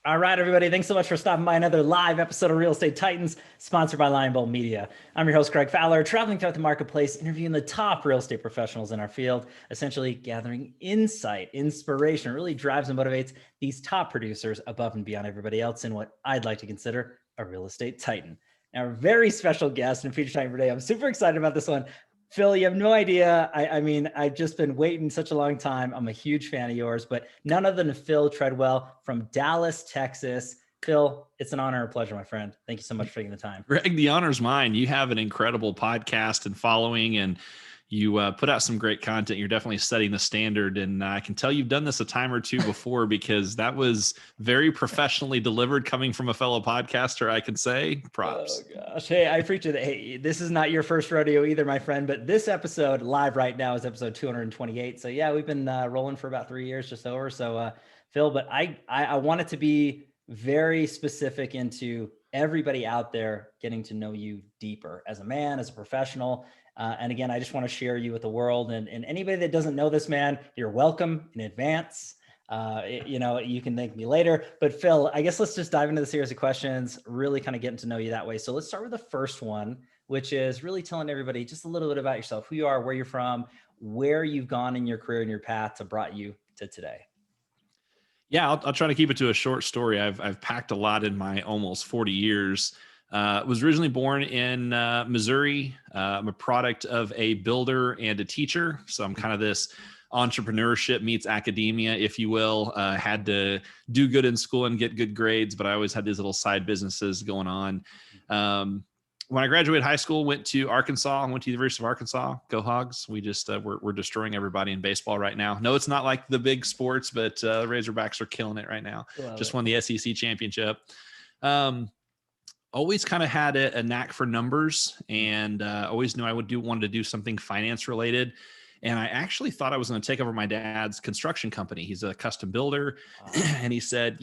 All right, everybody. Thanks so much for stopping by another live episode of Real Estate Titans, sponsored by Lion Bolt Media. I'm your host, Greg Fowler, traveling throughout the marketplace, interviewing the top real estate professionals in our field, essentially gathering insight, inspiration, really drives and motivates these top producers above and beyond everybody else in what I'd like to consider a real estate titan. Now, a very special guest and feature titan for today. I'm super excited about this one. Phil, you have no idea. I mean, I've just been waiting such a long time. I'm a huge fan of yours, but none other than Phil Treadwell from Dallas, Texas. Phil, it's an honor and a pleasure, my friend. Thank you so much for taking the time. Greg, the honor's mine. You have an incredible podcast and following, and you put out some great content. You're definitely setting the standard. And I can tell you've done this a time or two before because that was very professionally delivered coming from a fellow podcaster, I can say. Props. Oh, gosh. Hey, I appreciate it. Hey, this is not your first rodeo either, my friend, but this episode live right now is episode 228. So yeah, we've been rolling for about 3 years, just over. So Phil, but I want it to be very specific into everybody out there getting to know you deeper as a man, as a professional. And again, I just want to share you with the world, and anybody that doesn't know this man, you're welcome in advance. You can thank me later, but Phil, I guess let's just dive into the series of questions, really kind of getting to know you that way. So let's start with the first one, which is really telling everybody just a little bit about yourself, who you are, where you're from, where you've gone in your career and your path to brought you to today. Yeah, I'll try to keep it to a short story. I've packed a lot in my almost 40 years. Was originally born in Missouri. I'm a product of a builder and a teacher. So I'm kind of this entrepreneurship meets academia, if you will. Had to do good in school and get good grades, but I always had these little side businesses going on. When I graduated high school, went to Arkansas. I went to the University of Arkansas. Go Hogs. We just, we're destroying everybody in baseball right now. No, it's not like the big sports, but Razorbacks are killing it right now. Just won the SEC championship. Always kind of had a knack for numbers, and always knew I wanted to do something finance related. And I actually thought I was going to take over my dad's construction company. He's a custom builder. Wow. And he said,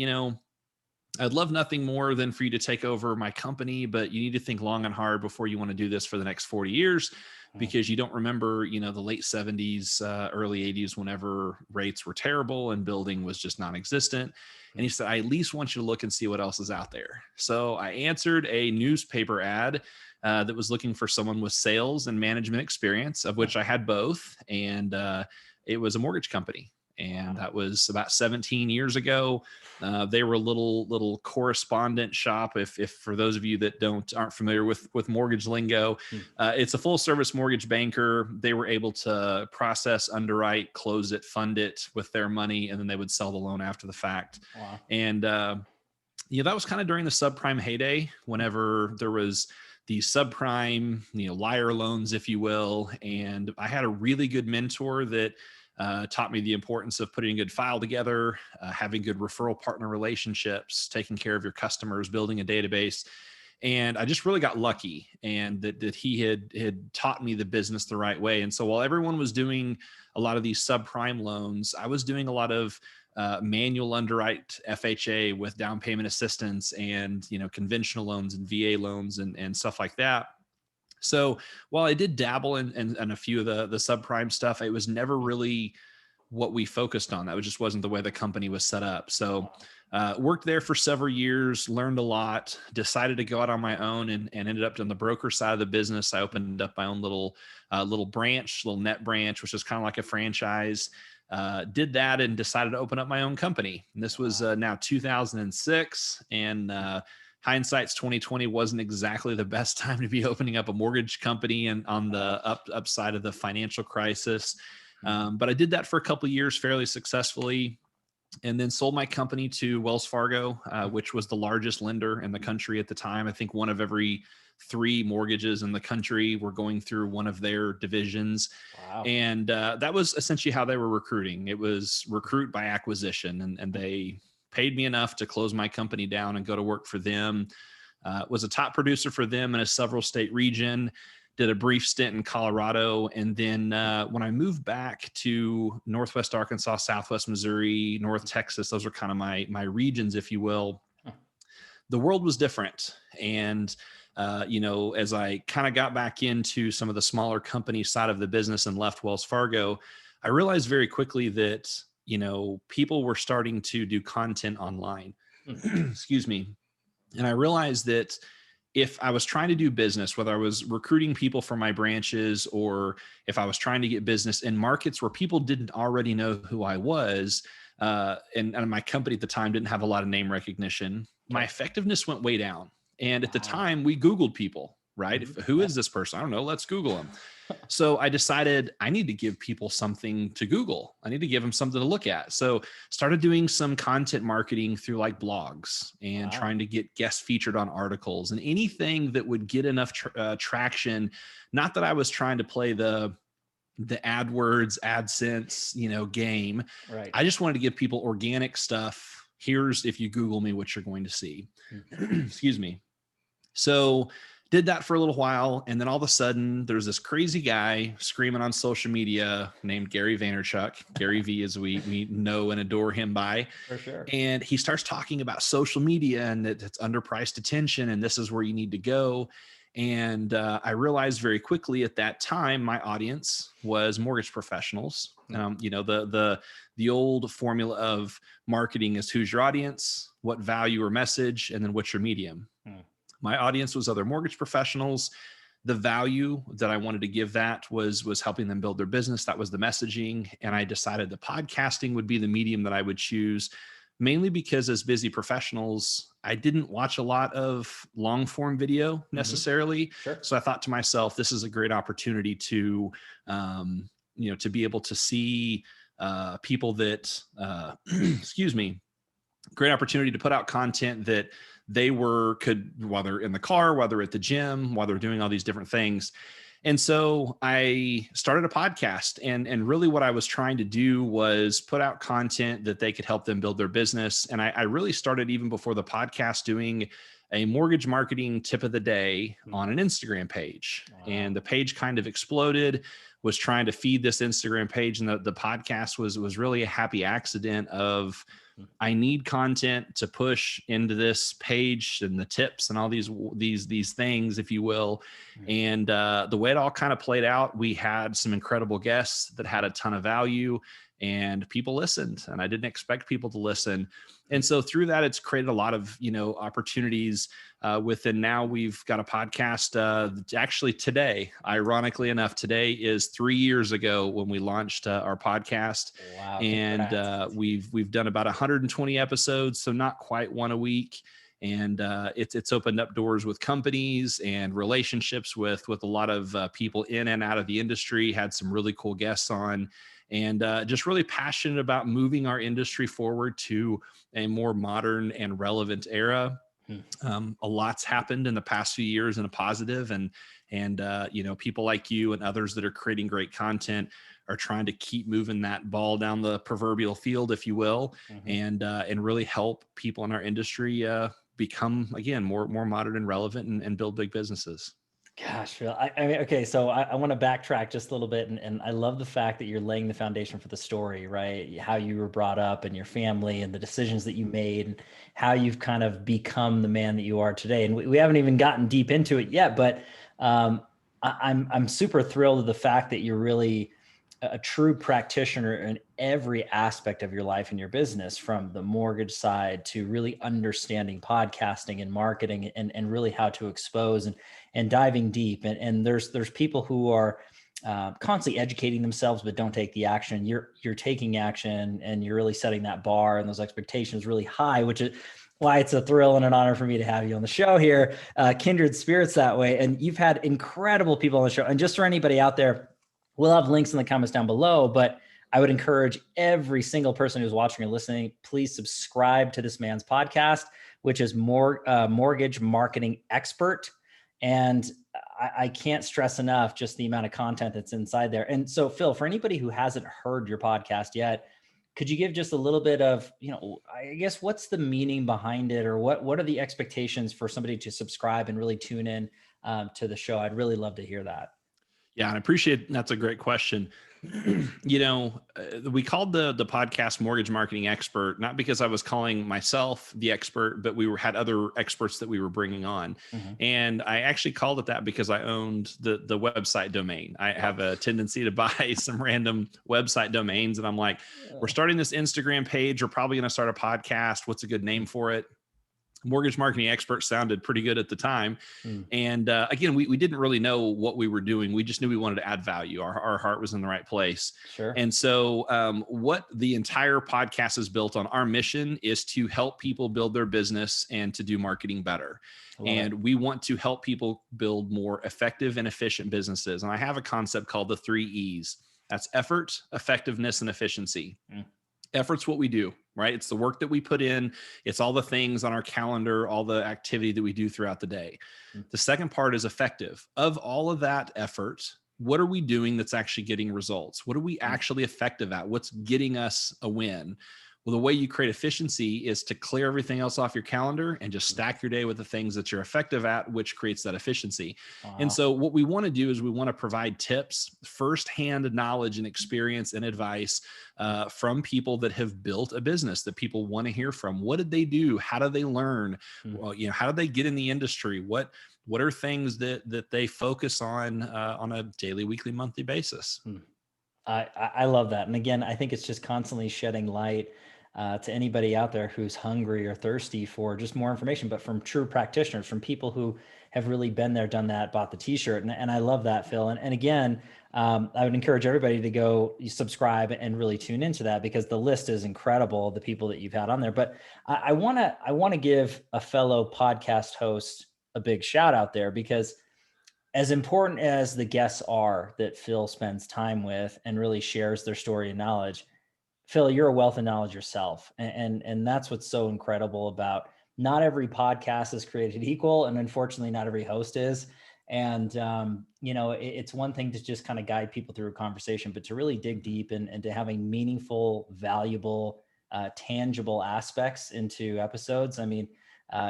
I'd love nothing more than for you to take over my company, but you need to think long and hard before you want to do this for the next 40 years, because you don't remember, the late 70s, early 80s, whenever rates were terrible and building was just non-existent. And he said, I at least want you to look and see what else is out there. So I answered a newspaper ad that was looking for someone with sales and management experience, of which I had both. And it was a mortgage company. And that was about 17 years ago. They were a little correspondent shop. If for those of you that aren't familiar with mortgage lingo, it's a full service mortgage banker. They were able to process, underwrite, close it, fund it with their money, and then they would sell the loan after the fact. Wow. And that was kind of during the subprime heyday, whenever there was the subprime, liar loans, if you will. And I had a really good mentor that taught me the importance of putting a good file together, having good referral partner relationships, taking care of your customers, building a database. And I just really got lucky, and that he had taught me the business the right way. And so while everyone was doing a lot of these subprime loans, I was doing a lot of manual underwrite FHA with down payment assistance and, conventional loans and VA loans and stuff like that. So while I did dabble in a few of the subprime stuff, it was never really what we focused on. That just wasn't the way the company was set up. So worked there for several years, learned a lot, decided to go out on my own, and ended up on the broker side of the business. I opened up my own little branch, little net branch, which is kind of like a franchise. Did that and decided to open up my own company. And this was now 2006. And hindsight's 2020, wasn't exactly the best time to be opening up a mortgage company and on the upside of the financial crisis. But I did that for a couple of years fairly successfully, and then sold my company to Wells Fargo, which was the largest lender in the country at the time. I think one of every 3 mortgages in the country were going through one of their divisions. Wow. And that was essentially how they were recruiting. It was recruit by acquisition, and they paid me enough to close my company down and go to work for them. Was a top producer for them in a several state region, did a brief stint in Colorado. And then when I moved back to Northwest Arkansas, Southwest Missouri, North Texas, those are kind of my regions, if you will. The world was different. And, as I kind of got back into some of the smaller company side of the business and left Wells Fargo, I realized very quickly that, people were starting to do content online. excuse me. And I realized that if I was trying to do business, whether I was recruiting people for my branches or if I was trying to get business in markets where people didn't already know who I was, and my company at the time didn't have a lot of name recognition, my effectiveness went way down. And at the Wow. time, we Googled people, right? Who Yeah. is this person? I don't know. Let's Google them. So I decided I need to give people something to Google. I need to give them something to look at. So started doing some content marketing through like blogs and Wow. trying to get guests featured on articles and anything that would get enough traction. Not that I was trying to play the AdWords, AdSense, game. Right. I just wanted to give people organic stuff. Here's, if you Google me, what you're going to see. Excuse me. So did that for a little while. And then all of a sudden there's this crazy guy screaming on social media named Gary Vaynerchuk, Gary V as we know and adore him by. For sure. And he starts talking about social media and that it's underpriced attention. And this is where you need to go. And I realized very quickly at that time, my audience was mortgage professionals. The old formula of marketing is who's your audience, what value or message, and then what's your medium. My audience was other mortgage professionals. The value that I wanted to give that was helping them build their business. That was the messaging. And I decided the podcasting would be the medium that I would choose, mainly because as busy professionals, I didn't watch a lot of long form video necessarily. Sure. So I thought to myself, this is a great opportunity to, to be able to see people that, excuse me, great opportunity to put out content that they could, whether in the car, whether at the gym, while they're doing all these different things. And so I started a podcast, and really what I was trying to do was put out content that they could help them build their business. And I really started even before the podcast doing a mortgage marketing tip of the day on an Instagram page. Wow. And the page kind of exploded, was trying to feed this Instagram page. And the podcast was really a happy accident of, I need content to push into this page and the tips and all these things, if you will. And the way it all kind of played out, we had some incredible guests that had a ton of value, and people listened, and I didn't expect people to listen. And so through that, it's created a lot of, opportunities within. Now we've got a podcast actually today, ironically enough, today is 3 years ago when we launched our podcast. Wow. And we've done about 120 episodes, so not quite one a week. And it's opened up doors with companies and relationships with a lot of people in and out of the industry. Had some really cool guests on, and just really passionate about moving our industry forward to a more modern and relevant era. A lot's happened in the past few years in a positive, and people like you and others that are creating great content are trying to keep moving that ball down the proverbial field, if you will, and really help people in our industry become, again, more modern and relevant and build big businesses. Gosh, Phil, I mean, okay, so I want to backtrack just a little bit, and I love the fact that you're laying the foundation for the story, right? How you were brought up and your family and the decisions that you made and how you've kind of become the man that you are today. And we haven't even gotten deep into it yet, but I'm super thrilled with the fact that you're really a true practitioner in every aspect of your life and your business, from the mortgage side to really understanding podcasting and marketing and really how to expose and diving deep. And there's people who are constantly educating themselves, but don't take the action. You're taking action, and you're really setting that bar and those expectations really high, which is why it's a thrill and an honor for me to have you on the show here. Kindred spirits that way. And you've had incredible people on the show. And just for anybody out there, we'll have links in the comments down below, but I would encourage every single person who's watching or listening, please subscribe to this man's podcast, which is Mortgage Marketing Expert. And I can't stress enough just the amount of content that's inside there. And so, Phil, for anybody who hasn't heard your podcast yet, could you give just a little bit of, I guess, what's the meaning behind it, or what are the expectations for somebody to subscribe and really tune in to the show? I'd really love to hear that. Yeah, and I appreciate that's a great question. We called the podcast Mortgage Marketing Expert, not because I was calling myself the expert, but had other experts that we were bringing on. Mhm. And I actually called it that because I owned the website domain. I have a tendency to buy some random website domains. And I'm like, we're starting this Instagram page. We're probably going to start a podcast. What's a good name for it? Mortgage Marketing Expert sounded pretty good at the time. Mm. And again, we didn't really know what we were doing. We just knew we wanted to add value. Our heart was in the right place. Sure. And so what the entire podcast is built on, our mission is to help people build their business and to do marketing better. And we want to help people build more effective and efficient businesses. And I have a concept called the 3 E's. That's effort, effectiveness, and efficiency. Mm. Effort's what we do, right? It's the work that we put in. It's all the things on our calendar, all the activity that we do throughout the day. The second part is effective. Of all of that effort, what are we doing that's actually getting results? What are we actually effective at? What's getting us a win? Well, the way you create efficiency is to clear everything else off your calendar and just stack your day with the things that you're effective at, which creates that efficiency. Wow. And so what we want to do is we want to provide tips, firsthand knowledge and experience and advice from people that have built a business that people want to hear from. What did they do? How did they learn? Well, how did they get in the industry? What are things that they focus on a daily, weekly, monthly basis? I love that. And again, I think it's just constantly shedding light to anybody out there who's hungry or thirsty for just more information, but from true practitioners, from people who have really been there, done that, bought the t-shirt. And I love that, Phil. And again, I would encourage everybody to go subscribe and really tune into that, because the list is incredible, the people that you've had on there. But I want to give a fellow podcast host a big shout out there, because as important as the guests are that Phil spends time with and really shares their story and knowledge, Phil, you're a wealth of knowledge yourself. And that's what's so incredible about not every podcast is created equal. And unfortunately, not every host is. And, it's one thing to just kind of guide people through a conversation, but to really dig deep and to having meaningful, valuable, tangible aspects into episodes. I mean,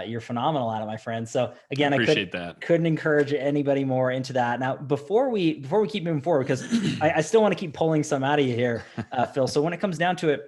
you're phenomenal at it, my friend. So again, I couldn't encourage anybody more into that. Now, before we keep moving forward, because I still want to keep pulling some out of you here, Phil. So when it comes down to it,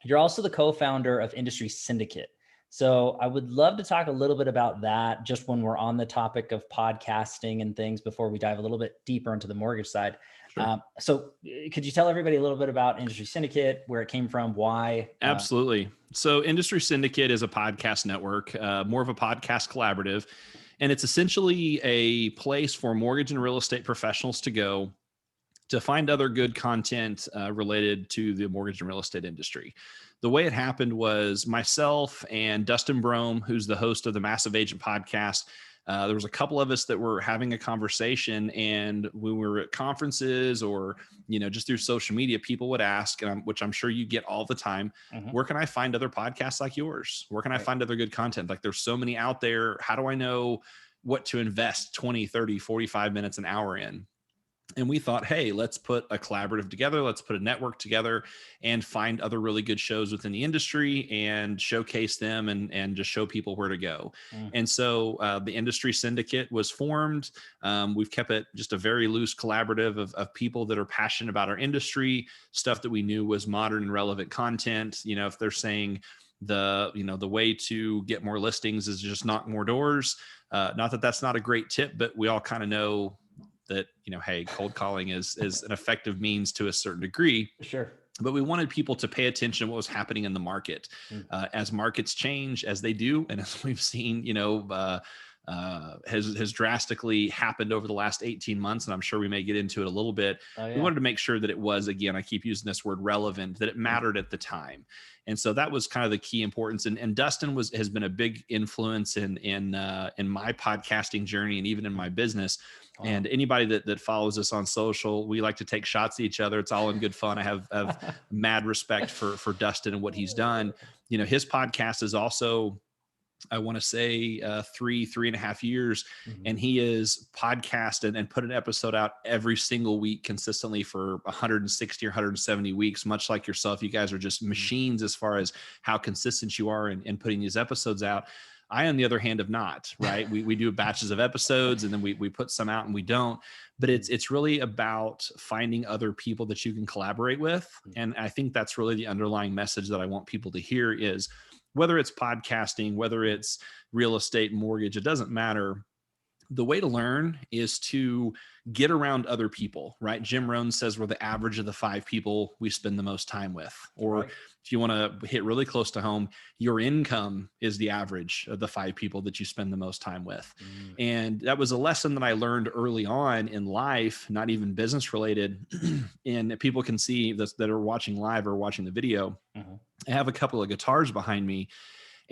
you're also the co-founder of Industry Syndicate. So I would love to talk a little bit about that just when we're on the topic of podcasting and things before we dive a little bit deeper into the mortgage side. Sure. So could you tell everybody a little bit about Industry Syndicate, where it came from, why? Absolutely. So Industry Syndicate is a podcast network, more of a podcast collaborative, and it's essentially a place for mortgage and real estate professionals to go to find other good content related to the mortgage and real estate industry. The way it happened was myself and Dustin Brome, who's the host of the Massive Agent podcast. There was a couple of us that were having a conversation, and when we were at conferences or, just through social media, people would ask, which I'm sure you get all the time, where can I find other podcasts like yours? Where can I find other good content? Like, there's so many out there. How do I know what to invest 20, 30, 45 minutes, an hour in? And we thought, hey, let's put a collaborative together. Let's put a network together and find other really good shows within the industry and showcase them and just show people where to go. And so the Industry Syndicate was formed. We've kept it just a very loose collaborative of people that are passionate about our industry, stuff that we knew was modern and relevant content. If they're saying the way to get more listings is just knock more doors. Not that that's not a great tip, but we all kind of know that, hey, cold calling is an effective means to a certain degree. Sure. But we wanted people to pay attention to what was happening in the market as markets change, as they do. And as we've seen, has drastically happened over the last 18 months. And I'm sure we may get into it a little bit. Oh, yeah. We wanted to make sure that it was, again, I keep using this word, relevant, that it mattered at the time. And so that was kind of the key importance. And Dustin has been a big influence in my podcasting journey and even in my business. Wow. And anybody that follows us on social, we like to take shots at each other. It's all in good fun. I have mad respect for Dustin and what he's done. His podcast is also, I want to say 3.5 years. And he is podcasted and put an episode out every single week consistently for 160 or 170 weeks, much like yourself. You guys are just machines as far as how consistent you are in putting these episodes out. I, on the other hand, have not, right? We do batches of episodes and then we put some out and we don't, but it's really about finding other people that you can collaborate with. And I think that's really the underlying message that I want people to hear is whether it's podcasting, whether it's real estate, mortgage, it doesn't matter. The way to learn is to get around other people, right? Jim Rohn says we're the average of the 5 people we spend the most time with. Or Right. if you want to hit really close to home, your income is the average of the 5 people that you spend the most time with. And that was a lesson that I learned early on in life, not even business related. And people can see this that are watching live or watching the video. I have a couple of guitars behind me.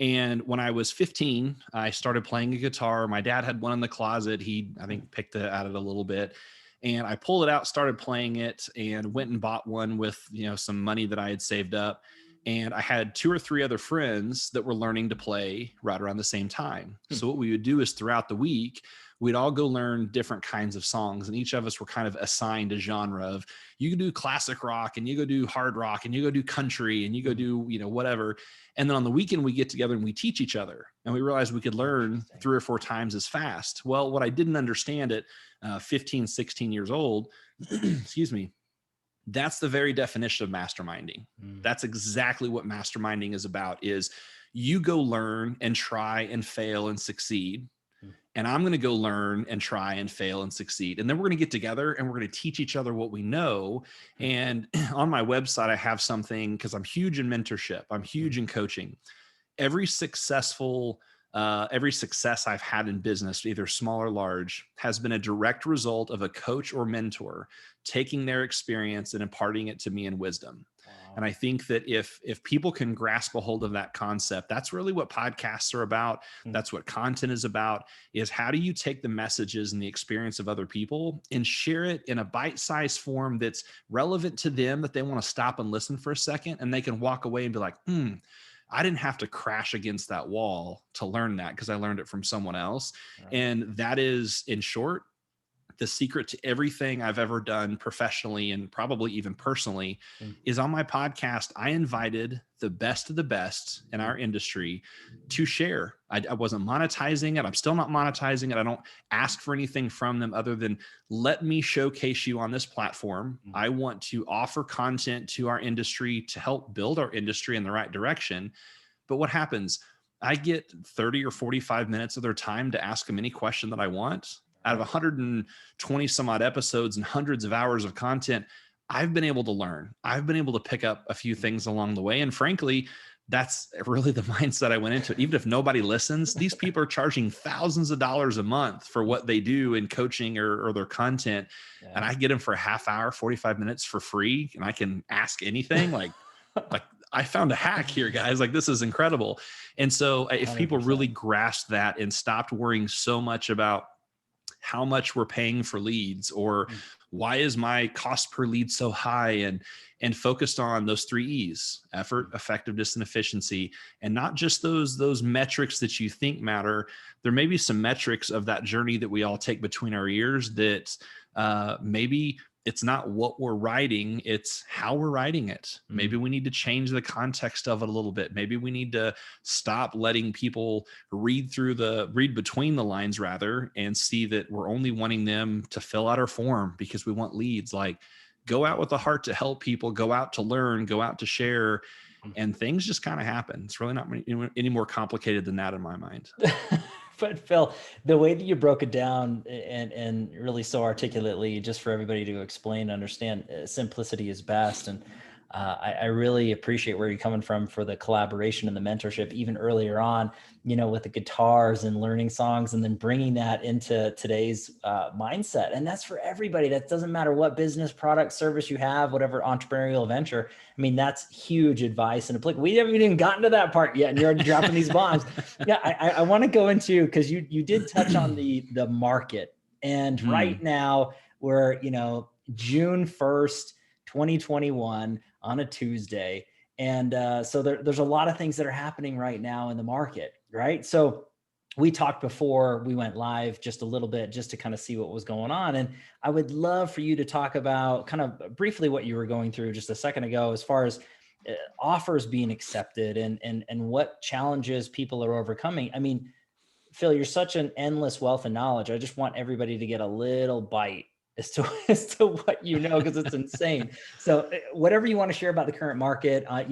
And when I was 15, I started playing a guitar. My dad had one in the closet. He, I think, picked at it a little bit. And I pulled it out, started playing it, and went and bought one with, some money that I had saved up. And I had 2 or 3 other friends that were learning to play right around the same time. So what we would do is throughout the week, we'd all go learn different kinds of songs. And each of us were kind of assigned a genre of, you can do classic rock and you go do hard rock and you go do country and you go do, whatever. And then on the weekend we get together and we teach each other, and we realized we could learn 3 or 4 times as fast. Well, what I didn't understand at 15, 16 years old, excuse me, that's the very definition of masterminding. That's exactly what masterminding is about, is you go learn and try and fail and succeed. And I'm going to go learn and try and fail and succeed. And then we're going to get together and we're going to teach each other what we know. And on my website, I have something, because I'm huge in mentorship. I'm huge in coaching. Every success I've had in business, either small or large, has been a direct result of a coach or mentor taking their experience and imparting it to me in wisdom. And I think that if people can grasp a hold of that concept, that's really what podcasts are about. That's what content is about, is how do you take the messages and the experience of other people and share it in a bite-sized form that's relevant to them, that they want to stop and listen for a second, and they can walk away and be like, I didn't have to crash against that wall to learn that, because I learned it from someone else. Right. And that is, in short, the secret to everything I've ever done professionally and probably even personally is on my podcast. I invited the best of the best in our industry to share. I wasn't monetizing it. I'm still not monetizing it. I don't ask for anything from them other than let me showcase you on this platform. I want to offer content to our industry to help build our industry in the right direction. But what happens? I get 30 or 45 minutes of their time to ask them any question that I want. Out of 120 some odd episodes and hundreds of hours of content, I've been able to learn. I've been able to pick up a few things along the way. And frankly, that's really the mindset I went into. Even if nobody listens, these people are charging thousands of dollars a month for what they do in coaching or their content. Yeah. And I get them for a half hour, 45 minutes for free. And I can ask anything like I found a hack here, guys. Like, this is incredible. And so if 100%. People really grasped that and stopped worrying so much about how much we're paying for leads, or why is my cost per lead so high, and focused on those 3 E's: effort, effectiveness, and efficiency. And not just those metrics that you think matter. There may be some metrics of that journey that we all take between our ears that maybe it's not what we're writing, it's how we're writing it. Maybe we need to change the context of it a little bit. Maybe we need to stop letting people read between the lines rather, and see that we're only wanting them to fill out our form because we want leads. Like, go out with a heart to help people, go out to learn, go out to share, and things just kind of happen. It's really not any more complicated than that in my mind. But Phil, the way that you broke it down and really so articulately, just for everybody to explain, understand, simplicity is best. And I really appreciate where you're coming from for the collaboration and the mentorship, even earlier on, with the guitars and learning songs, and then bringing that into today's mindset. And that's for everybody. That doesn't matter what business, product, service you have, whatever entrepreneurial venture. I mean, that's huge advice. And we haven't even gotten to that part yet, and you're already dropping these bombs. Yeah, I want to go into, because you did touch on the market. And right now we're, June 1st, 2021 on a Tuesday. And so there's a lot of things that are happening right now in the market, right? So we talked before we went live just a little bit, just to kind of see what was going on. And I would love for you to talk about kind of briefly what you were going through just a second ago, as far as offers being accepted and what challenges people are overcoming. I mean, Phil, you're such an endless wealth of knowledge. I just want everybody to get a little bite as to as to what you know, because it's insane. So whatever you want to share about the current market, on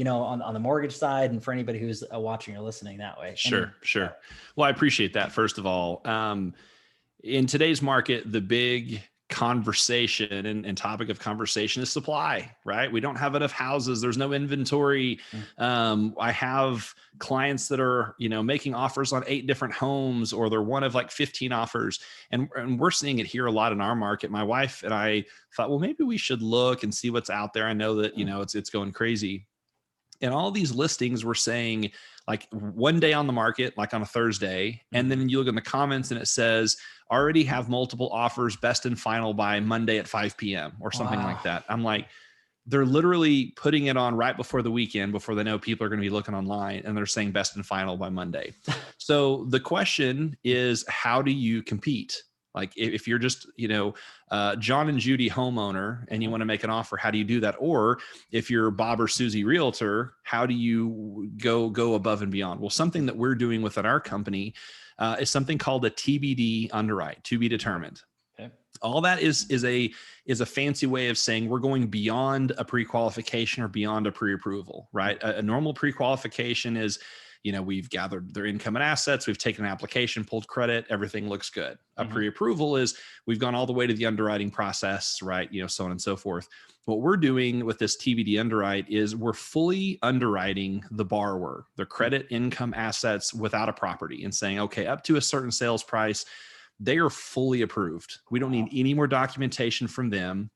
the mortgage side, and for anybody who's watching or listening that way. Sure. Well, I appreciate that. First of all, in today's market, the big conversation and topic of conversation is supply, right? We don't have enough houses. There's no inventory. I have clients that are, making offers on 8 different homes, or they're one of like 15 offers. And we're seeing it here a lot in our market. My wife and I thought, well, maybe we should look and see what's out there. I know that, it's going crazy. And all these listings were saying like one day on the market, like on a Thursday. And then you look in the comments and it says, already have multiple offers, best and final by Monday at 5 p.m. or something like that. I'm like, they're literally putting it on right before the weekend, before they know people are going to be looking online, and they're saying best and final by Monday. So the question is, how do you compete? Like if you're just, John and Judy homeowner and you want to make an offer, how do you do that? Or if you're Bob or Susie realtor, how do you go above and beyond? Well, something that we're doing within our company is something called a TBD underwrite, to be determined. Okay. All that is a fancy way of saying we're going beyond a pre-qualification or beyond a pre-approval, right? A normal pre-qualification is, we've gathered their income and assets, we've taken an application, pulled credit, everything looks good. A pre-approval is we've gone all the way to the underwriting process, right? So on and so forth. What we're doing with this TBD underwrite is we're fully underwriting the borrower, their credit, income, assets without a property, and saying, okay, up to a certain sales price, they are fully approved. We don't need any more documentation from them.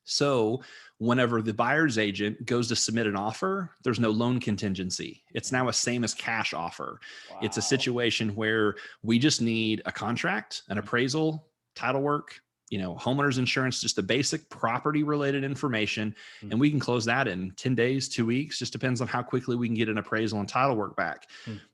So whenever the buyer's agent goes to submit an offer, there's no loan contingency. It's now a same as cash offer. Wow. It's a situation where we just need a contract, an appraisal, title work, homeowner's insurance, just the basic property related information. And we can close that in 10 days, 2 weeks, just depends on how quickly we can get an appraisal and title work back.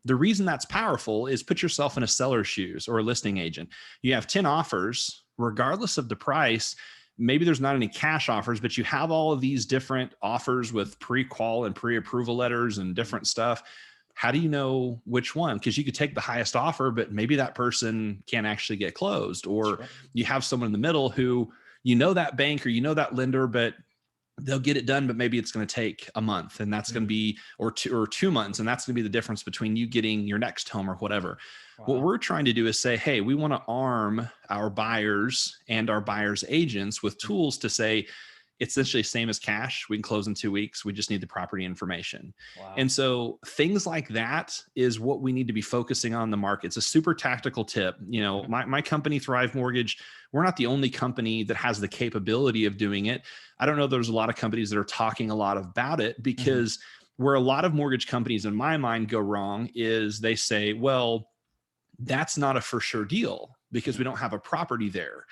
The reason that's powerful is put yourself in a seller's shoes or a listing agent. You have 10 offers, regardless of the price. Maybe there's not any cash offers, but you have all of these different offers with pre-qual and pre-approval letters and different stuff. How do you know which one? Because you could take the highest offer, but maybe that person can't actually get closed. Or you have someone in the middle who, that bank or that lender, but they'll get it done, but maybe it's going to take a month, and that's going to be, or 2 months. And that's going to be the difference between you getting your next home or whatever. Wow. What we're trying to do is say, hey, we want to arm our buyers and our buyers agents with tools to say, it's essentially the same as cash. We can close in 2 weeks. We just need the property information. Wow. And so things like that is what we need to be focusing on in the market. It's a super tactical tip. My company, Thrive Mortgage, we're not the only company that has the capability of doing it. I don't know. There's a lot of companies that are talking a lot about it, because where a lot of mortgage companies in my mind go wrong is they say, well, that's not a for sure deal because we don't have a property there.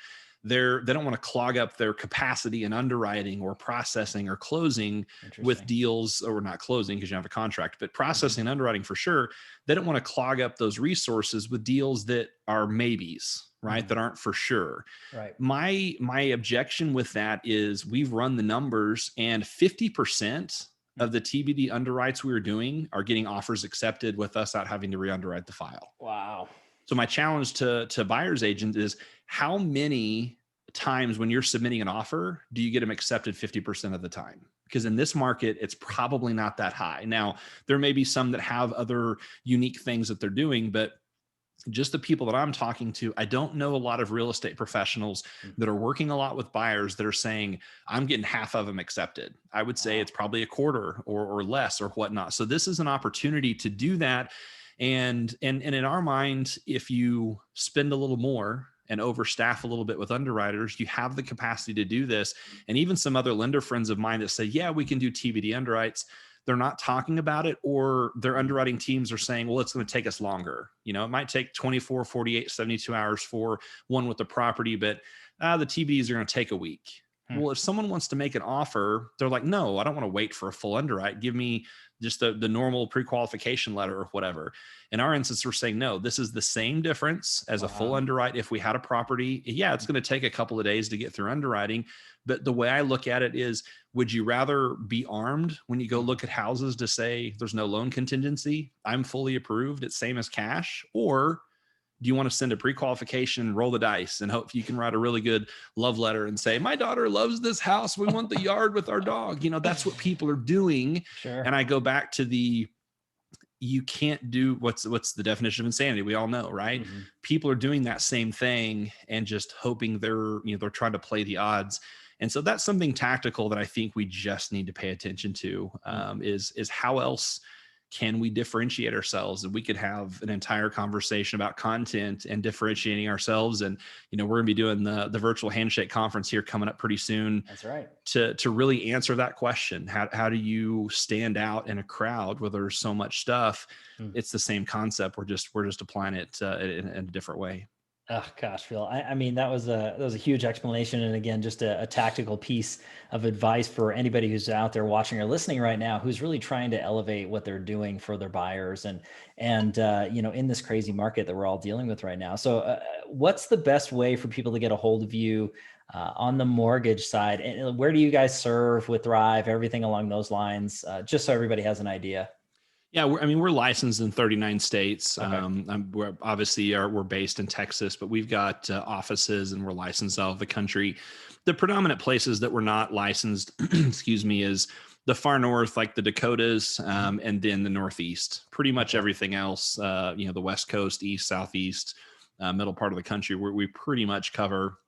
They don't want to clog up their capacity in underwriting or processing or closing with deals, or not closing because you have a contract, but processing and underwriting for sure. They don't want to clog up those resources with deals that are maybes, right? That aren't for sure. Right. My objection with that is we've run the numbers, and 50% of the TBD underwrites we were doing are getting offers accepted with us not having to re-underwrite the file. Wow. So my challenge to buyer's agent is, how many times when you're submitting an offer do you get them accepted 50% of the time? Because in this market, it's probably not that high. Now, there may be some that have other unique things that they're doing, but just the people that I'm talking to, I don't know a lot of real estate professionals that are working a lot with buyers that are saying, I'm getting half of them accepted. I would say it's probably a quarter or less or whatnot. So this is an opportunity to do that. And in our mind, if you spend a little more and overstaff a little bit with underwriters, you have the capacity to do this. And even some other lender friends of mine that say, yeah, we can do TBD underwrites, they're not talking about it, or their underwriting teams are saying, well, it's going to take us longer. It might take 24, 48, 72 hours for one with the property, but the TBDs are going to take a week. Hmm. Well, if someone wants to make an offer, they're like, no, I don't want to wait for a full underwrite. Give me just the normal pre-qualification letter or whatever. In our instance, we're saying, no, this is the same difference as a full Wow. underwrite. If we had a property, yeah, it's going to take a couple of days to get through underwriting. But the way I look at it is, would you rather be armed when you go look at houses to say there's no loan contingency? I'm fully approved. It's same as cash. Or do you want to send a pre-qualification, roll the dice, and hope you can write a really good love letter and say, my daughter loves this house. We want the yard with our dog. That's what people are doing. Sure. And I go back to you can't do what's the definition of insanity. We all know, right? Mm-hmm. People are doing that same thing and just hoping they're trying to play the odds. And so that's something tactical that I think we just need to pay attention to, is how else can we differentiate ourselves? And we could have an entire conversation about content and differentiating ourselves. And, we're going to be doing the virtual handshake conference here coming up pretty soon. That's right. To really answer that question. How do you stand out in a crowd where there's so much stuff? It's the same concept. We're just applying it in a different way. Oh gosh, Phil. I mean, that was a huge explanation, and again, just a tactical piece of advice for anybody who's out there watching or listening right now, who's really trying to elevate what they're doing for their buyers, and in this crazy market that we're all dealing with right now. So, what's the best way for people to get a hold of you on the mortgage side, and where do you guys serve with Thrive? Everything along those lines, just so everybody has an idea. Yeah, we're licensed in 39 states. Okay. We're based in Texas, but we've got offices and we're licensed all over the country. The predominant places that we're not licensed, excuse me, is the far north, like the Dakotas, and then the Northeast. Pretty much everything else, the West Coast, East, Southeast, middle part of the country, where we pretty much cover.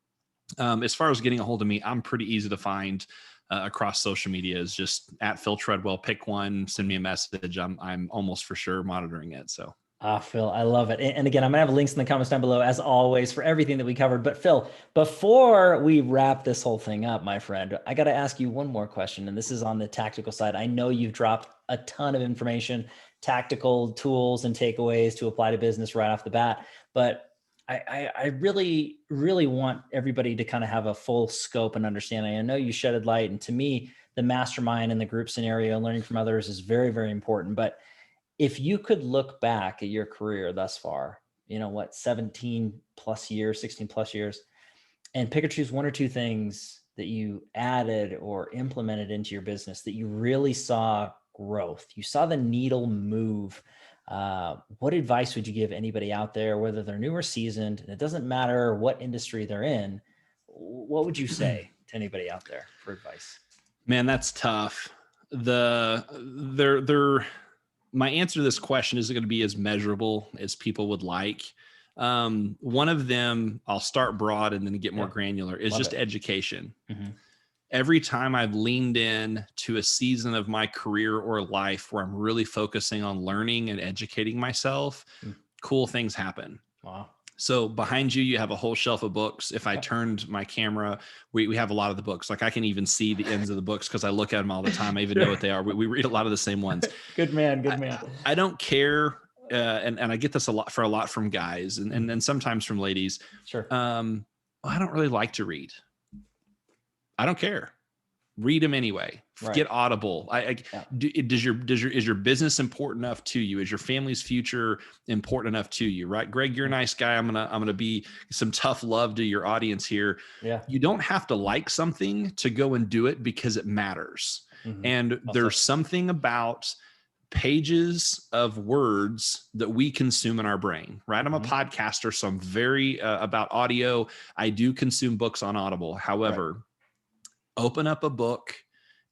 As far as getting a hold of me, I'm pretty easy to find. Across social media is just at Phil Treadwell. Pick one, send me a message. I'm almost for sure monitoring it. So, Phil, I love it. And again, I'm gonna have links in the comments down below, as always, for everything that we covered. But Phil, before we wrap this whole thing up, my friend, I got to ask you one more question. And this is on the tactical side. I know you've dropped a ton of information, tactical tools and takeaways to apply to business right off the bat. But I really, really want everybody to kind of have a full scope and understanding. I know you shedded light, and to me, the mastermind and the group scenario and learning from others is very, very important. But if you could look back at your career thus far, 17 plus years, 16 plus years, and pick or choose one or two things that you added or implemented into your business that you really saw growth, you saw the needle move. What advice would you give anybody out there, whether they're new or seasoned, and it doesn't matter what industry they're in? What would you say to anybody out there for advice? Man, that's tough. My answer to this question isn't going to be as measurable as people would like. One of them, I'll start broad and then get more granular, is just education. Mm-hmm. Every time I've leaned in to a season of my career or life where I'm really focusing on learning and educating myself, cool things happen. Wow. So behind you, you have a whole shelf of books. If I turned my camera, we have a lot of the books. Like I can even see the ends of the books because I look at them all the time. I even know what they are. We read a lot of the same ones. Good man. I don't care. And I get this a lot from guys and then sometimes from ladies. Sure. I don't really like to read. I don't care. Read them anyway. Right. Get Audible. Is your business important enough to you? Is your family's future important enough to you? Right, Greg, you're a nice guy. I'm gonna be some tough love to your audience here. Yeah. You don't have to like something to go and do it because it matters. Mm-hmm. And there's something about pages of words that we consume in our brain, right? I'm a podcaster, so I'm very about audio. I do consume books on Audible. However, open up a book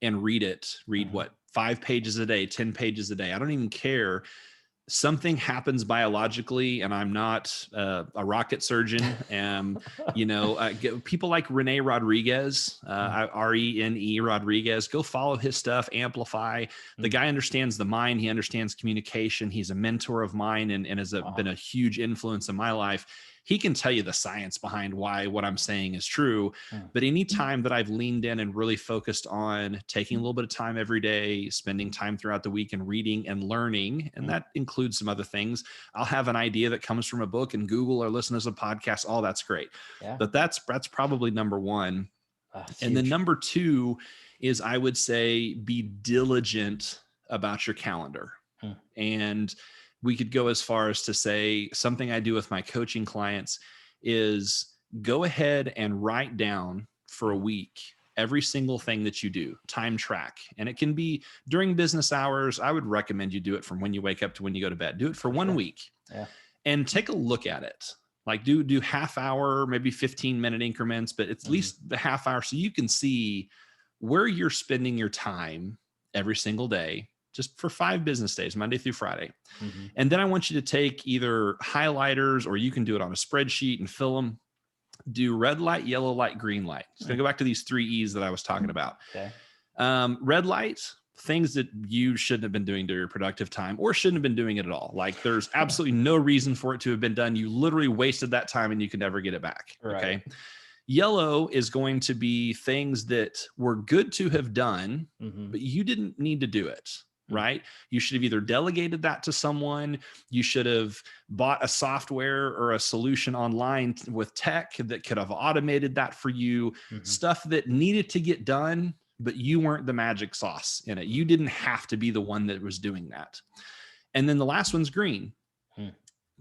and read it. Read what? 5 pages a day, 10 pages a day. I don't even care. Something happens biologically, and I'm not a rocket surgeon. People like Rene Rodriguez, Rene Rodriguez, go follow his stuff, Amplify. The guy understands the mind. He understands communication. He's a mentor of mine and has been a huge influence in my life. He can tell you the science behind why what I'm saying is true. But any time that I've leaned in and really focused on taking a little bit of time every day, spending time throughout the week and reading and learning, and that includes some other things, I'll have an idea that comes from a book and Google or listen to some podcast. All that's great. Yeah. But that's probably number one. It's And then huge. number two is, I would say, be diligent about your calendar. And we could go as far as to say, something I do with my coaching clients is go ahead and write down for a week every single thing that you do, time track. And it can be during business hours. I would recommend you do it from when you wake up to when you go to bed. Do it for 1 week. Yeah. And take a look at it. Like do half hour, maybe 15-minute increments, but at least the half hour, so you can see where you're spending your time every single day, just for 5 business days, Monday through Friday. And then I want you to take either highlighters, or you can do it on a spreadsheet and fill them. Do red light, yellow light, green light. It's going to go back to these 3 E's that I was talking about. Okay. Red light, things that you shouldn't have been doing during your productive time, or shouldn't have been doing it at all. Like, there's absolutely no reason for it to have been done. You literally wasted that time and you can never get it back. Right. Okay. Yellow is going to be things that were good to have done, but you didn't need to do it. Right? You should have either delegated that to someone. You should have bought a software or a solution online with tech that could have automated that for you. Stuff that needed to get done, but you weren't the magic sauce in it. You didn't have to be the one that was doing that. And then the last one's green.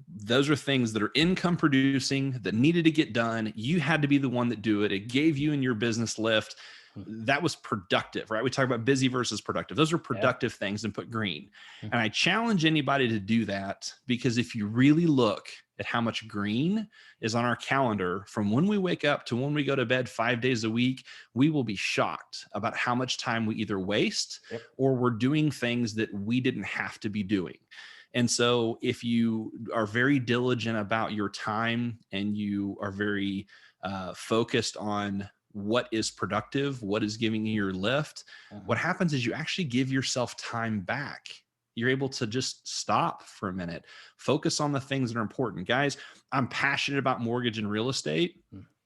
Those are things that are income producing, that needed to get done. You had to be the one that do it. It gave you and your business lift. That was productive, right? We talk about busy versus productive. Those are productive things, and put green. And I challenge anybody to do that, because if you really look at how much green is on our calendar from when we wake up to when we go to bed 5 days a week, we will be shocked about how much time we either waste or we're doing things that we didn't have to be doing. And so if you are very diligent about your time and you are very focused on what is productive, what is giving you your lift, what happens is you actually give yourself time back. You're able to just stop for a minute, focus on the things that are important. Guys, I'm passionate about mortgage and real estate,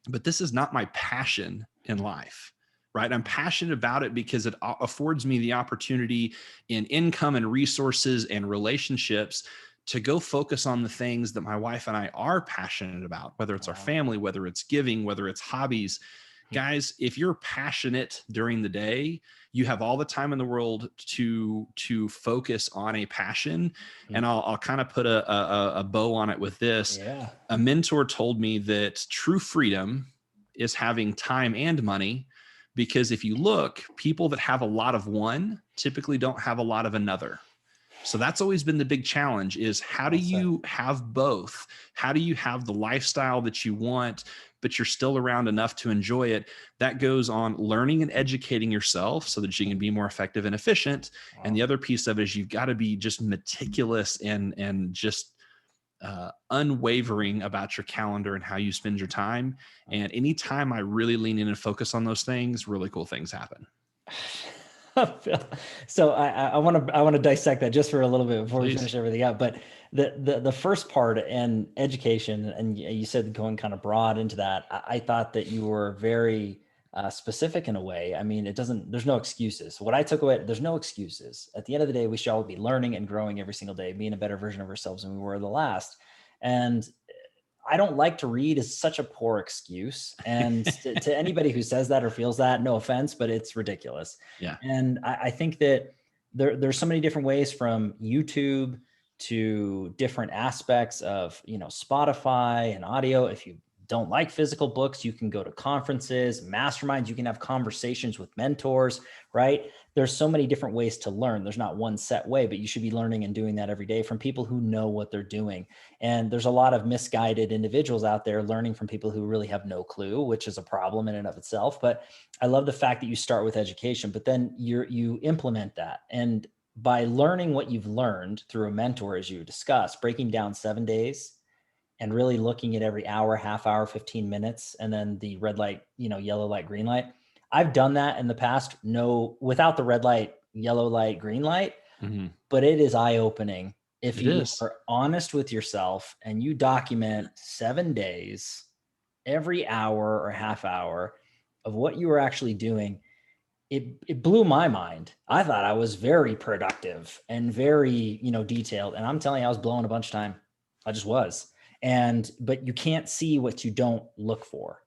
but this is not my passion in life, right? I'm passionate about it because it affords me the opportunity in income and resources and relationships to go focus on the things that my wife and I are passionate about, whether it's our family, whether it's giving, whether it's hobbies. Guys, if you're passionate during the day, you have all the time in the world to focus on a passion. And I'll kind of put a bow on it with this. A mentor told me that true freedom is having time and money, because if you look, people that have a lot of one typically don't have a lot of another. So that's always been the big challenge, is how do you have both? How do you have the lifestyle that you want, but you're still around enough to enjoy it? That goes on learning and educating yourself so that you can be more effective and efficient. And the other piece of it is you've got to be just meticulous and just unwavering about your calendar and how you spend your time. And anytime I really lean in and focus on those things, really cool things happen. So I want to dissect that just for a little bit before we finish everything up. But the first part, and education, and you said going kind of broad into that, I thought that you were very specific in a way. I mean, there's no excuses. What I took away, there's no excuses. At the end of the day, we should all be learning and growing every single day, being a better version of ourselves than we were the last. And I don't like to read is such a poor excuse. And to anybody who says that or feels that, no offense, but it's ridiculous. Yeah. And I think that there's so many different ways, from YouTube to different aspects of, Spotify and audio. If you don't like physical books, you can go to conferences, masterminds, you can have conversations with mentors, right? There's so many different ways to learn. There's not one set way, but you should be learning and doing that every day from people who know what they're doing. And there's a lot of misguided individuals out there learning from people who really have no clue, which is a problem in and of itself. But I love the fact that you start with education, but then you implement that. And by learning what you've learned through a mentor, as you discussed, breaking down 7 days and really looking at every hour, half hour, 15 minutes, and then the red light, yellow light, green light. I've done that in the past, without the red light, yellow light, green light, but it is eye-opening if you are honest with yourself and you document 7 days, every hour or half hour of what you were actually doing. It blew my mind. I thought I was very productive and very, detailed. And I'm telling you, I was blowing a bunch of time. I just was. But you can't see what you don't look for.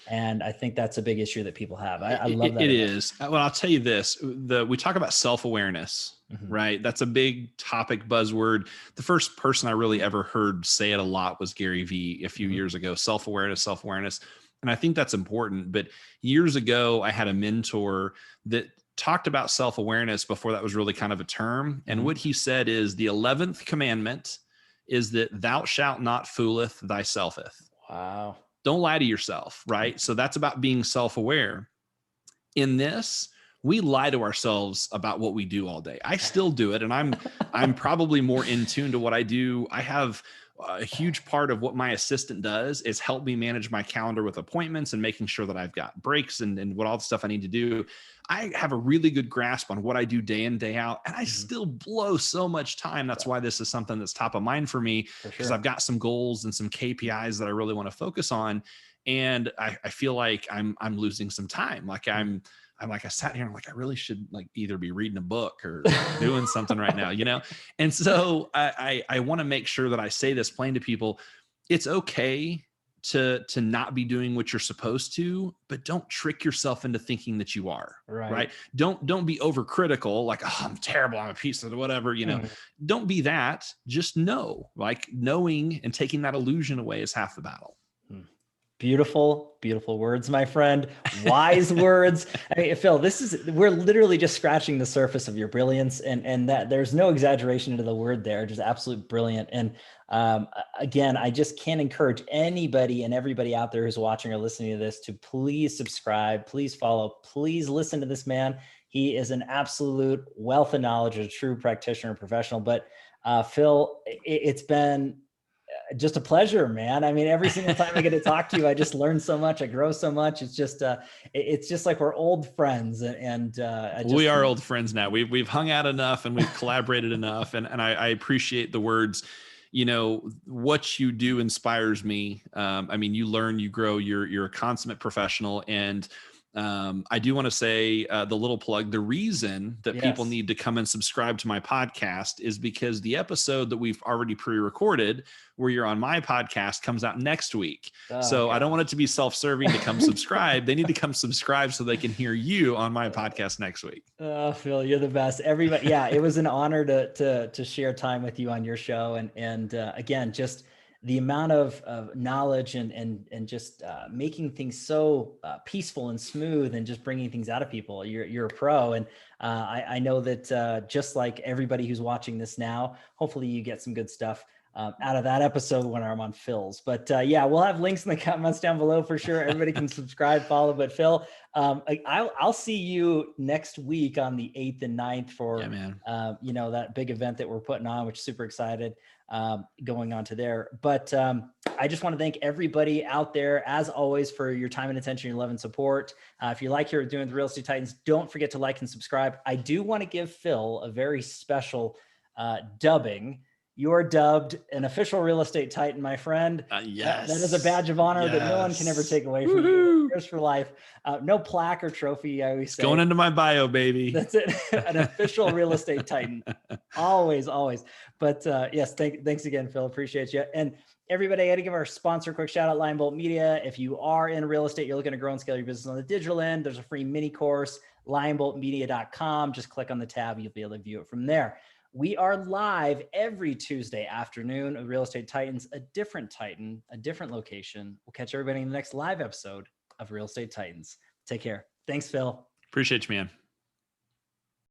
And I think that's a big issue that people have. I love that. It is. Well, I'll tell you this, we talk about self-awareness, Mhm. right? That's a big topic buzzword. The first person I really ever heard say it a lot was Gary Vee a few years ago, self-awareness, self-awareness. And I think that's important. But years ago, I had a mentor that talked about self-awareness before that was really kind of a term. And what he said is the 11th commandment is that thou shalt not fooleth thyselfeth. Wow. Don't lie to yourself, right? So that's about being self-aware. In this, we lie to ourselves about what we do all day. I still do it, and I'm probably more in tune to what I do. I have a huge part of what my assistant does is help me manage my calendar with appointments and making sure that I've got breaks and what all the stuff I need to do. I have a really good grasp on what I do day in, day out, and I still blow so much time. That's why this is something that's top of mind for me, because I've got some goals and some KPIs that I really want to focus on. And I feel like I'm losing some time. Like I'm like, I sat here and I'm like, I really should like either be reading a book or doing something right now, you know? And so I want to make sure that I say this plain to people. It's okay to not be doing what you're supposed to, but don't trick yourself into thinking that you are, right? Don't be overcritical. Like, oh, I'm terrible. I'm a piece of whatever, you know, don't be that. Just know, like knowing and taking that illusion away is half the battle. Beautiful, beautiful words, my friend. Wise words. I mean, Phil, we're literally just scratching the surface of your brilliance, and that there's no exaggeration into the word there, just absolute brilliant. And again, I just can't encourage anybody and everybody out there who's watching or listening to this to please subscribe, please follow, please listen to this man. He is an absolute wealth of knowledge, a true practitioner and professional. But Phil, it's been just a pleasure, man. I mean, every single time I get to talk to you, I just learn so much. I grow so much. It's just like we're old friends, and we are old friends now. We've hung out enough and we've collaborated enough, and I appreciate the words. You know, what you do inspires me. I mean, you learn, you grow. You're a consummate professional, and I do want to say the little plug. The reason that people need to come and subscribe to my podcast is because the episode that we've already pre-recorded, where you're on my podcast, comes out next week. So I don't want it to be self-serving to come subscribe. They need to come subscribe so they can hear you on my podcast next week. Oh, Phil, you're the best. Everybody, yeah, it was an honor to share time with you on your show, and again, just the amount of knowledge and just making things so peaceful and smooth, and just bringing things out of people. You're a pro, and I know that just like everybody who's watching this now, hopefully you get some good stuff out of that episode when I'm on Phil's. But yeah, we'll have links in the comments down below for sure. Everybody can subscribe, follow. But Phil, I'll see you next week on the 8th and 9th for you know, that big event that we're putting on, which is super excited going on to there. But I just want to thank everybody out there, as always, for your time and attention, your love and support. If you like what you're doing with Real Estate Titans, don't forget to like and subscribe. I do want to give Phil a very special dubbing. You're dubbed an official real estate titan, my friend. Yes. That is a badge of honor that no one can ever take away from you. Yours for life. No plaque or trophy, I always say. It's going into my bio, baby. That's it. An official real estate titan. Always, always. But yes, thanks again, Phil. Appreciate you. And everybody, I got to give our sponsor a quick shout out, Lionbolt Media. If you are in real estate, you're looking to grow and scale your business on the digital end, there's a free mini course, lionboltmedia.com. Just click on the tab. You'll be able to view it from there. We are live every Tuesday afternoon of Real Estate Titans, a different Titan, a different location. We'll catch everybody in the next live episode of Real Estate Titans. Take care. Thanks, Phil. Appreciate you, man.